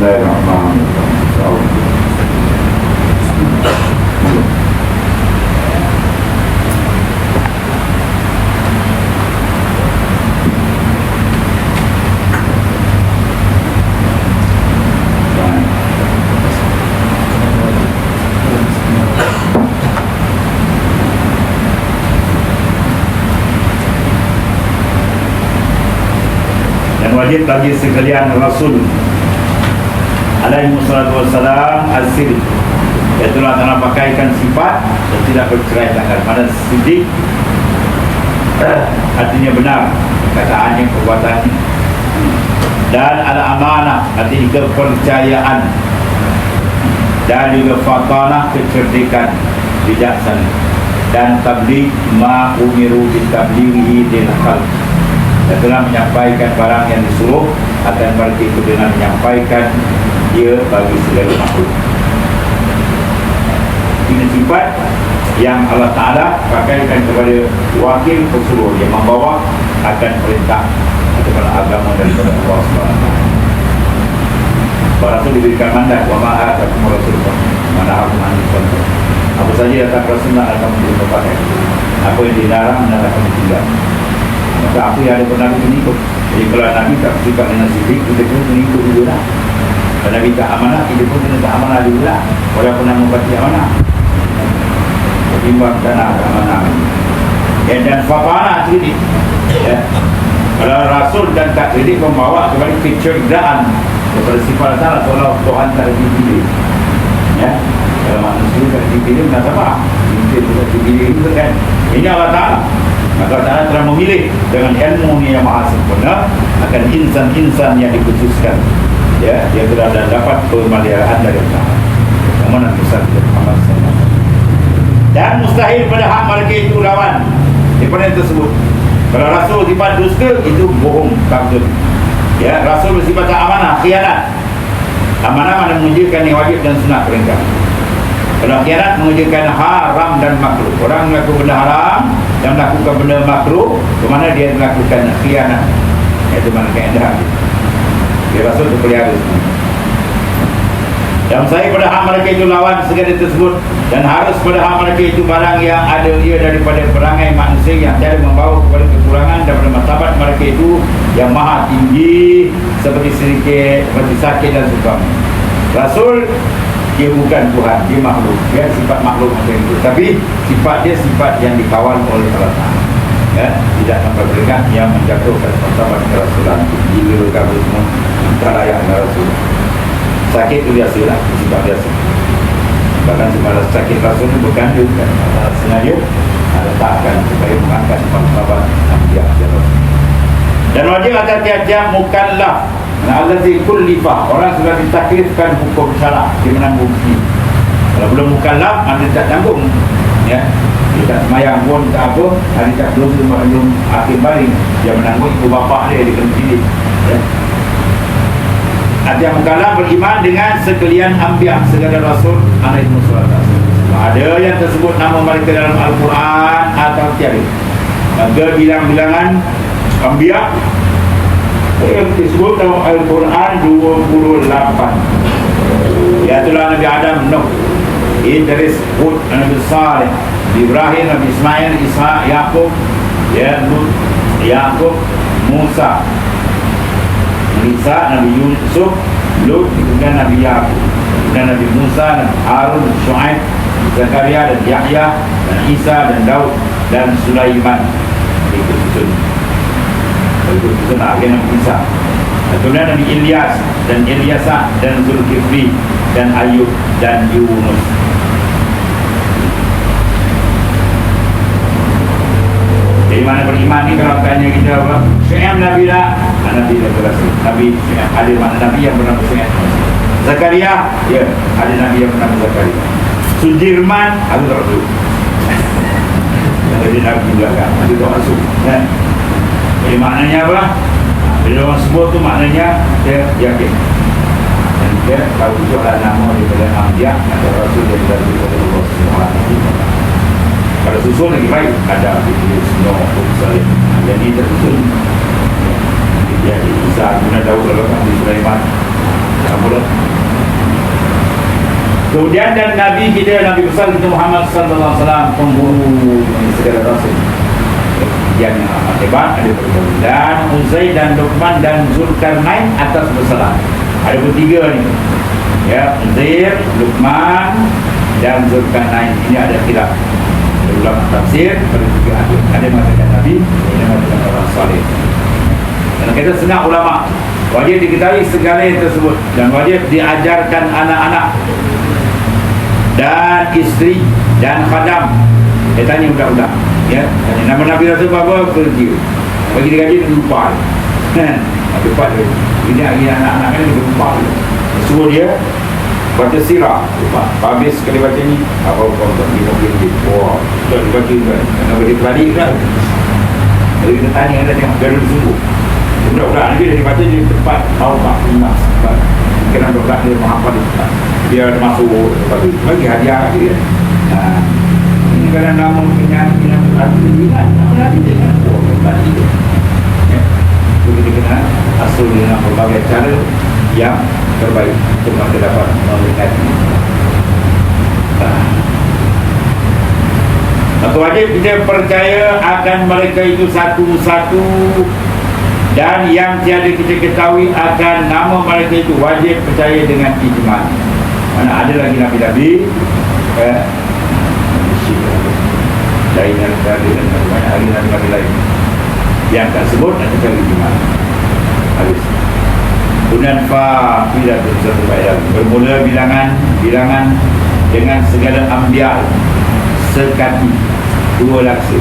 Bismillahirrahmanirrahim. Wajib bagi sekalian Rasul alaihi wassalatu wassalam as-sidq, itulah dalam pakaikan sifat dan tidak bercerai tangan. Pada sidq artinya benar perkataannya, perbuatannya, dan ada amanah artinya kepercayaan, dan juga fatanah kecerdikan, bijaksana, dan tabligh ma umiru bitablighihi lil khalq, telah menyampaikan barang yang disuruh akan mereka itu dengan menyampaikan dia bagi segala makhluk. Ini sifat yang Allah Ta'ala pakaikan kepada wakil pesuruh yang membawa akan perintah ataupun agama daripada Allah SWT. Para Rasul diberikan mandat, wa ma'atakum Rasulullah manahakum anil contoh, apa saja datang Rasulullah akan menjadi pakai, apa yang dilarang dan akan ditinggal. Maka apa yang ada pernah mengikut. Jadi kalau Nabi tak suka dengan sidq, kita pun mengikut juga lah. Kalau Nabi tak amanah, kita pun kena tak amanah juga lah. Walaupun nak membagi amanah, ketimbang tanah amanah. Dan fatanah sedikit, ya. Kalau Rasul dan tak sedikit membawa kepada kecerdaan, kepada sifat Allah seolah Tuhan tak dipilih, ya. Kalau manusia tak dipilih, tak apa. Mungkin tak dipilih itu kan. Ini Allah Ta'ala. Maka Allah telah memilih dengan ilmu yang maha sempurna akan insan-insan yang dikhususkan, ya, dia telah dapat pemeliharaan dari Allah. Kemudian besar Muhammad SAW. Dan mustahil pada hak mereka itu lawan daripada yang tersebut. Kalau Rasul sifat dusta, itu bohong, kabur. Ya, Rasul bersifat amanah, khianat. Amanah mana menunjukkan yang wajib dan sunat perintah. Kalau khianat menunjukkan haram dan makruh. Orang melakukan benda haram dan melakukan benda makruh, ke mana dia melakukan khianat, iaitu mana keadaan dia Rasul itu pelihara semua. Dan saya pada hak mereka itu lawan segala tersebut, dan harus pada hak mereka itu barang yang ada ia daripada perangai manusia yang tidak membawa kepada kekurangan daripada martabat mereka itu yang maha tinggi, seperti sedikit, seperti sakit dan sebagainya. Rasul dia bukan Tuhan, dia makhluk, dia sifat makhluk macam itu, tapi sifat dia sifat yang dikawal oleh Allah Ta'ala, ya, tidak sampai berikan yang menjatuhkan martabat kerasulan. Gila kabur semua, tak layak Rasul. Sakit itu biasa lah, sifat biasa. Bahkan sebenarnya sakit Rasul itu bukan dia, bukan sengaja letakkan supaya mengangkat martabat Nabiya Rasul. Dan wajib atas tiap-tiap mukallaf, allazi kullifah, orang sudah ditaklifkan hukum syarak, dia menanggung ini. Kalau belum mukallaf, anda tak tanggung, ya. Dia tak semayang pun, tak apa, ada tak belum akhir baring, dia menanggung ibu bapa dia kena pilih, ya. Ada mukallaf beriman dengan sekalian anbiya, segala rasul alaihi wassalam. Ada yang tersebut nama mereka dalam Al-Quran atau tiada. Maka bilang-bilangan anbiya yang disebut dalam Al-Quran 28. Iaitulah Nabi Adam, Nuh, Idris, Hud, Nabi Saleh, Ibrahim, Nabi Ismail, Ishaq, Yaqub, ya, Lut, Yaqub, Musa, Isa, Nabi Yusuf, Lut, kemudian Nabi Yaqub, kemudian Nabi Musa, Nabi Harun, Shu'aib, Zakaria dan Yahya dan Isa dan Daud dan Sulaiman. Itu susun. Itu susun akhir Nabi Isa. Kemudian Nabi Ilyas dan Ilyasa dan Zulkifli dan Ayub dan Yunus. Dari mana beriman ni kalau tanya kita apa? Syu'aib Nabi dah, Nabi dah berhasil. Nabi ada mana Nabi yang bernama Syu'aib. Zakaria, ya, ada Nabi yang bernama Zakaria. Sudirman, ada Rasul. Jadi Nabi juga kan, ada Rasul. Kan? Jadi maknanya apa? Bila orang sebut tu maknanya dia yakin. Dan dia tahu jualan nama daripada Ambiya atau Rasul daripada Allah SWT. Kalau susun lagi baik, ada Iblis, Nuh, Salim. Jadi tersusun. Dia Isa, kemudian Daud, Nabi Sulaiman, pula. Kemudian dan Nabi kita, Nabi besar kita Muhammad sallallahu alaihi wasallam, penghulu segala rasul yang amat hebat, ada berkata. Dan Uzair dan Luqman dan Zulkarnain atas bersalah. Ada bertiga ni. Ya, Uzair, Luqman dan Zulkarnain. Ini ada khilaf ulama tafsir pada tiga ayat. Ada yang mengatakan Nabi, ada yang mengatakan orang saleh. Dan kita senang ulama wajib diketahui segala yang tersebut dan wajib diajarkan anak-anak dan isteri dan khadam. Dia tanya budak-budak, ya, tanya nama Nabi Rasul apa, kerja bagi dia gaji, dia lupa kan, lupa dia. Ini lagi anak-anak kan dia lupa, suruh dia baca sirah, lupa habis sekali baca ni apa-apa di mobil dia, wah sudah dibaca kan, kenapa dia balik kan. Jadi kita tanya ada yang baru sungguh budak-budak ni dia baca di tempat tahu tak lunas, kena budak dia menghafal di tempat dia masuk bagi hadiah dia. Nah, ini kadang nama penyanyi arti dengan nama dia dengan tadi tu. Ya, itu kita kenal asal dengan berbagai cara yang terbaik untuk kita dapat melihat. Satu wajib kita percaya akan mereka itu satu-satu, dan yang tiada kita ketahui akan nama mereka itu wajib percaya dengan ijma'. Mana ada lagi Nabi-Nabi lain dan banyak hari Nabi-Nabi lain yang tak sebut nanti cari ijma'. Habis. Kemudian bila berbayar bermula bilangan dengan segala ambial sekati dua laksa,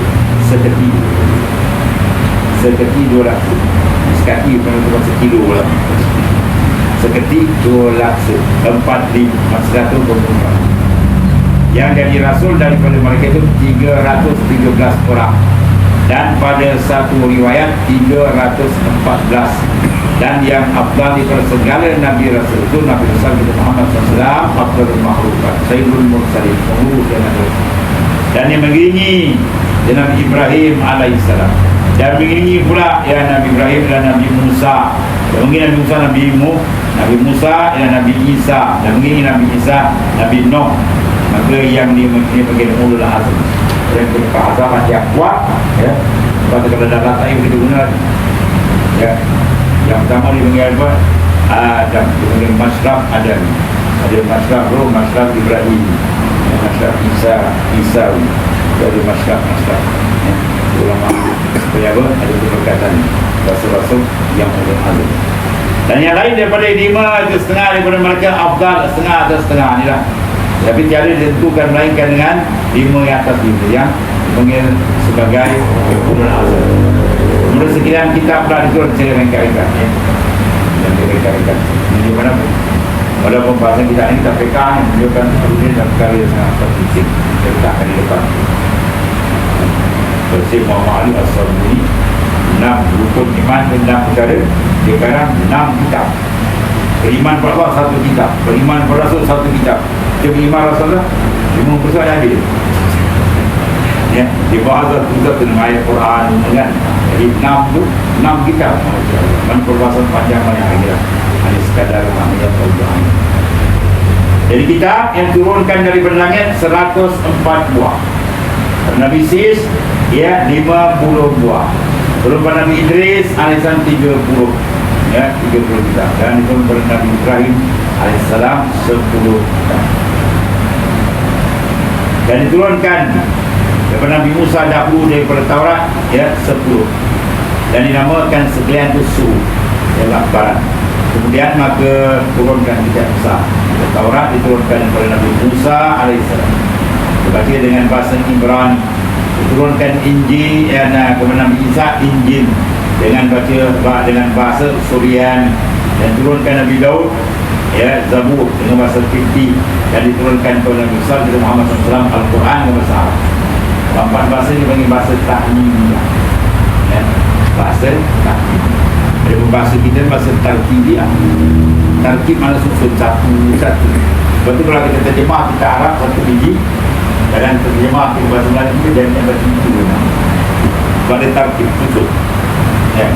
sekati dua laksa, sekati bukan sekilo lah, sekati dua laksa 4,124 yang jadi rasul daripada mereka itu 313 orang, dan pada satu riwayat 314. Dan yang afdal daripada segala Nabi Rasul itu Nabi Rasul kita Muhammad SAW, Abdul Mahrukat, Sayyidul Mursalin, pengurus dan Nabi. Dan yang mengiringi Nabi Ibrahim alaihissalam, dan mengiringi pula ya Nabi Ibrahim dan Nabi Musa, dan mengiringi Nabi Musa, Nabi Musa dan Nabi Isa, dan mengiringi Nabi Isa, Nabi Nuh. Maka yang dia bagian ulul azm, yang berkeazaman yang kuat, ya. Pada kalau dalam ayat kita guna, ya. Yang pertama dia panggil apa? Adam. Dia panggil Mashraf Adam. Ada Mashraf Roh, Mashraf Ibrahim, Mashraf Isawi. Ada Mashraf ya. Ulama supaya apa? Ada keberkatan rasul-rasul yang ulul azm. Dan yang lain daripada 5 ke setengah daripada mereka afdal, setengah atau setengah ni lah. Tapi tiada ditentukan melainkan dengan 5 yang atas 5 yang dipanggil sebagai ulul azm. Menurut sekian kitab pula itu saya rengka-rengka, ya. Dan rengka-rengka ini mana pun pada pembahasan kita ini, kita PK yang menunjukkan kemudian dan perkara yang sangat penting kita letakkan di depan. Bersih Muhammad Ali As-Sabuni 6 rukun iman dan 6 perkara. Dia sekarang 6 kitab. Beriman pada Allah 1 kitab, beriman pada Rasul 1 kitab. Dia beriman Rasulullah 50% ada habis. Ya, di bawah juga dengan ayat Quran kan. Jadi 6 tu 6 kitab. Dan perbahasan panjang banyak lagi lah. Hanya sekadar ayat Al-Quran. Jadi kitab yang turunkan daripada langit 104 buah. Nabi Sis ya 50 buah. Berupa Nabi Idris alaihissalam 30, ya 30 kitab. Dan itu berupa Nabi Ibrahim alaihissalam 10 kitab. Dan diturunkan daripada Nabi Musa dahulu daripada Taurat ya 10. Dan dinamakan sekalian itu Suhuf, ialah Barat. Kemudian maka turunkan kitab Musa. Taurat diturunkan kepada Nabi Musa alaihissalam, dibaca dengan bahasa Ibrani. Diturunkan Injil kepada Nabi Isa, Injil dengan dengan bahasa Suriani. Dan diturunkan Nabi Daud ya Zabur dengan bahasa Qibti. Dan diturunkan kepada Nabi Muhammad SAW Al-Quran dengan bahasa Arab. 4 bahasa ini panggil bahasa Tahmidiyah, ya, bahasa Tahmidiyah. Ada bahasa kita bahasa Tarkibiyah. Tarkib mana susun satu-satu. Lepas tu kalau kita terjemah kita Arab satu biji, dan terjemah kita bahasa Melayu kita jadi bahasa itu. Pada tarkib susun, ya.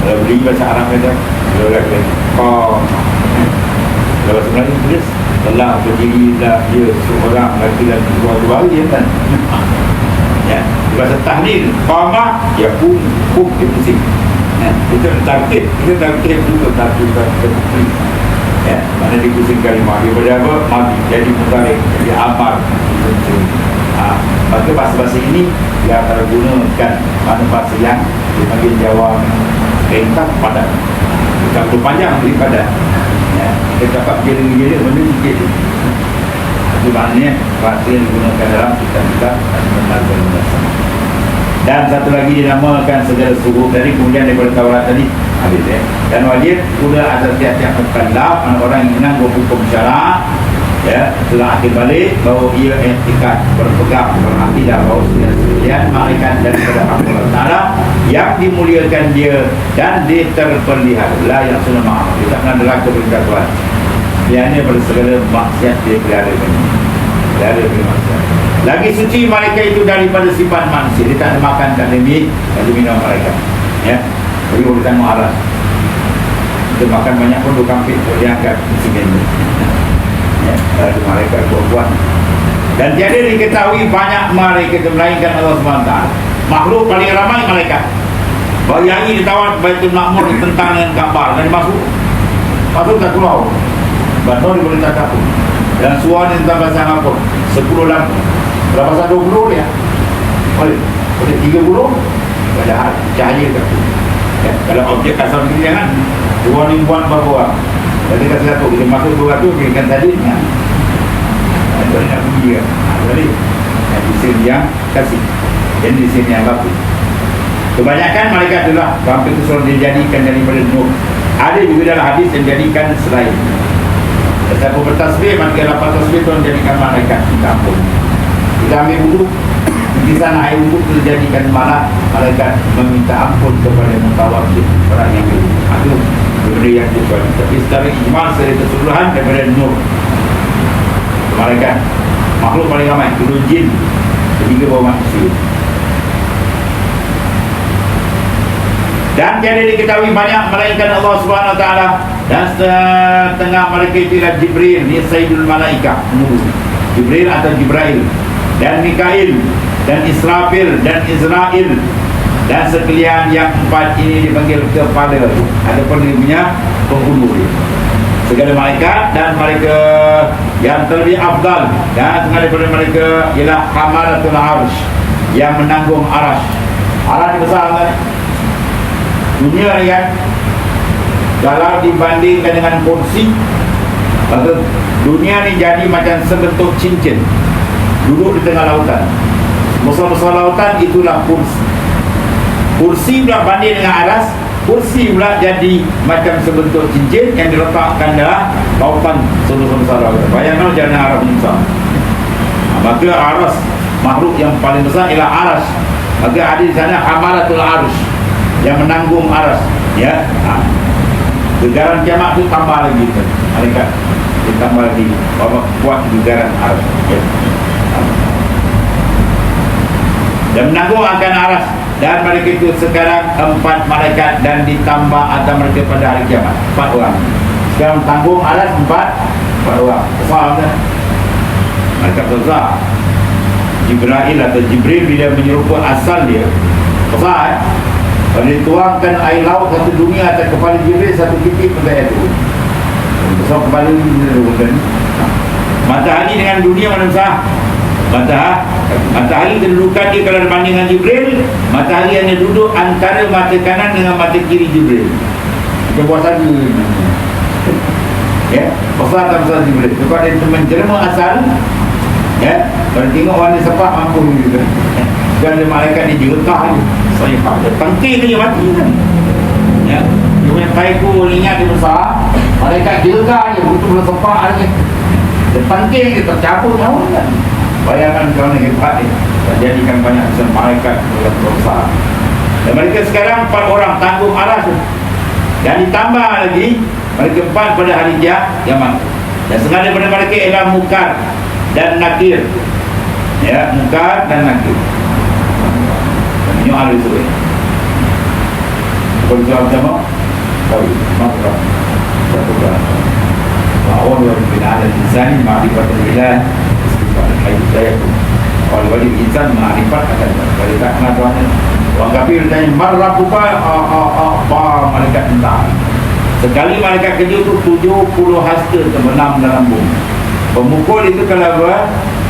Kalau Beri bahasa Arab kata kau kalau sebenarnya tulis telah berdirilah dia seorang laki-laki dua-dua dia kan. Ya, bahasa tahlil qama ya kum dia pusing. Itu tartib, itu tartib juga tartib. Ya, mana dipusing kalimah daripada apa? Mati, jadi mutarik, jadi amar. Maka bahasa-bahasa ini dia akan gunakan mana bahasa yang dipanggil Jawa ringkas padat, tak perlu panjang daripada ya, dia dapat gila-gila benda sikit. Itu maknanya bahasa yang digunakan dalam kitab-kitab dan satu lagi dinamakan segala suruh tadi, kemudian daripada Taurat tadi habis ya. Dan wajib pula atas tiap-tiap mukallaf orang yang menanggung hukum syarak ya, setelah akhir balik bahawa ia i'tikad berpegang berakidah bahawa sekalian malaikat daripada Allah Ta'ala yang dimuliakan dia dan diterperlihat la yang sunnah ma'am, dia tak pernah neraka perintah Tuhan, dia hanya pada segala maksiat dia pelihara maksiat. Lagi suci malaikat itu daripada sifat manusia, dia tak ada makan, tak ada minum malaikat ya. Jadi urusan mu'aras kita makan banyak pun berkampit dia angkat mesin ini ya, ada malaikat buat. Dan tiada diketahui banyak malaikat melainkan Allah SWT. Makhluk paling ramai malaikat. Bayangi ditawar Baitul Ma'mur ditentang dengan gambar dan masuk tak keluar. Bantuan boleh tak pun. Dan suara yang tak bahasa apa 10 lampu. Kalau bahasa 20 dia boleh 30 padahal cahaya tak ya, kalau objek kasar begini jangan dua ni buat berapa. Jadi kata satu kita masuk 200 kita kan tadi nah. Ada nak pergi kan. Jadi di sini yang kasih dan di sini yang bagus. Kebanyakan malaikat itulah hampir keseluruhan dijadikan daripada nur. Ada juga dalam hadis yang dijadikan selain. Tetapi bertasbih maka lapan tasbih itu menjadikan malaikat kita ampun. Kita ambil wudhu di sana air wudhu terjadikan malah malaikat meminta ampun kepada mutawakil orang yang itu benda yang juga. Tapi secara ijmal secara keseluruhan daripada nur malaikat makhluk paling ramai turun jin ketiga bawah manusia. Dan tiada diketahui banyak malaikat Allah Subhanahu Wa Taala dan setengah malaikat itu adalah Jibril, ni Sayyidul Malaikah, Jibril atau Jibrail, dan Mikail dan Israfil dan Israel, dan sekalian yang empat ini dipanggil kepala. Ada pun dia punya penghulu dia. Segala malaikat dan mereka yang terlebih afdal dan setengah daripada mereka ialah Hamalatul Arsh yang menanggung Arash. Arash besar kan? Dunia ni kan, kalau dibandingkan dengan kursi, maka dunia ni jadi macam sebentuk cincin duduk di tengah lautan. Besar-besar lautan itulah kursi. Kursi pula banding dengan aras, kursi pula jadi macam sebentuk cincin yang diletakkan dalam lautan sebesar-besar lautan. Bayangkan jalan arah besar. Maka aras, makhluk yang paling besar ialah aras. Maka ada di sana Hamalatul Arsh yang menanggung aras ya. Gegaran kiamat itu tambah lagi tu malaikat ditambah lagi bahawa kuat gegaran aras ya. Dan menanggung akan aras. Dan mereka itu sekarang 4 malaikat dan ditambah atau mereka pada hari kiamat 4 orang. Sekarang tanggung aras 4 orang. Besar kan? Malaikat besar. Jibrail atau Jibril bila menyerupai asal dia besar kalau dituangkan air laut satu dunia atas kepala Jibril satu titik pun tak ada. Besar kepala Jibril. Matahari dengan dunia mana besar? Matahari kedudukan dia kalau berbanding dengan Jibril, matahari hanya duduk antara mata kanan dengan mata kiri Jibril. Kita buat saja ya, besar tak besar Jibril. Sebab dia menjelma asal ya, kalau tengok warna sepak mampu juga. Dan ada malaikat dia jelekah je. Saya pada tangkir dia mati kan ya, dia punya taiku ingat dia besar, malaikat jelekah je betul-betul sepak je. Dia tangkir dia tercabut nyawa kan. Bayangkan kerana hebat dia jadikan banyak besar malaikat besar. Dan mereka sekarang 4 orang tanggung aras tu. Dan ditambah lagi mereka 4 pada hari kiamat. Dan setengah daripada mereka ialah Munkar dan Nakir ya, Munkar dan Nakir. Ini ahli surga. Kalau jawab sama tahu marrah satu kali. Awal bin al-insani ma'rifat al-ilah istighfar hayy sayakun. Awal insan ma'rifat akan berita kenatuannya. Orang kafir tanya marrah buka apa malaikat entah. Sekali malaikat kerja itu 70 hasta terbenam dalam bumi. Pemukul itu kalau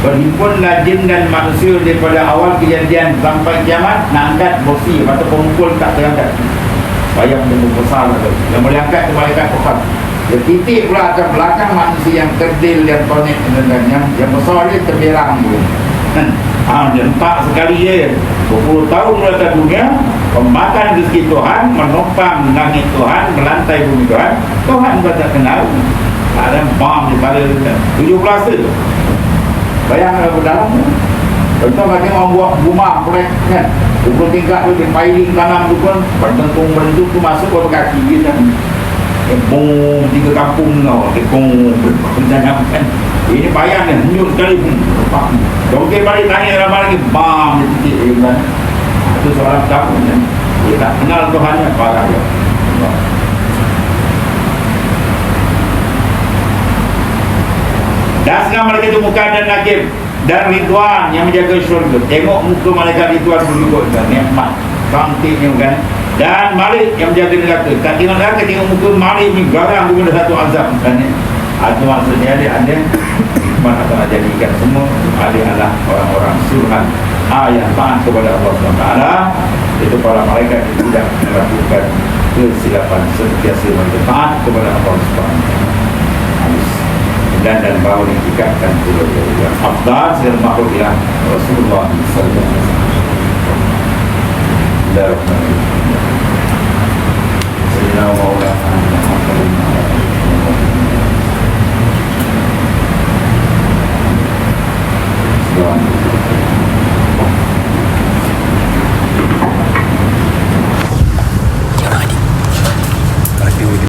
berhimpunlah jin dan manusia daripada awal kejadian sampai kiamat nak angkat bosi atau pemukul tak terangkat. Bayang dia besar tu. Yang boleh angkat tu malaikat bukan. Dia titik pula akan belakang manusia yang kerdil yang konek dan yang besar dia terberang tu. Dia empat sekali je 20 tahun mereka dunia pemakan rezeki Tuhan, menopang langit Tuhan, melantai bumi Tuhan. Tuhan pun tak kenal. Ada bom di pada 17 tu. Bayang ke dalam tu. Contoh macam orang buat rumah proyek kan. 20 tingkat tu, dia piling tanam tu pun bentuk tu masuk ke kaki kita. Bom 3 kampung tau. Dia kan. Ini bayang kan, hanyut sekali pun. Dongkir balik tanya ramai lagi, bam, dia titik dia kan. Itu seorang kampung kan. Dia tak kenal Tuhannya, parah dia. Dan sekarang malaikat itu muka dan nakib dan Ridwan yang menjaga syurga. Tengok muka malaikat Ridwan berikut dan nikmat cantiknya kan. Dan Malik yang menjaga neraka. Tak tengok neraka, tengok muka Malik ni garang kepada satu azab kan. Itu maksudnya ada mana akan jadikan semua adalah orang-orang surhan yang taat kepada Allah SWT. Itu para malaikat yang tidak melakukan kesilapan, sentiasa mereka taat kepada Allah SWT. Dan baru ditingkatkan pula yang afdal segala makhluk ialah Rasulullah sallallahu alaihi wasallam. Sayyidina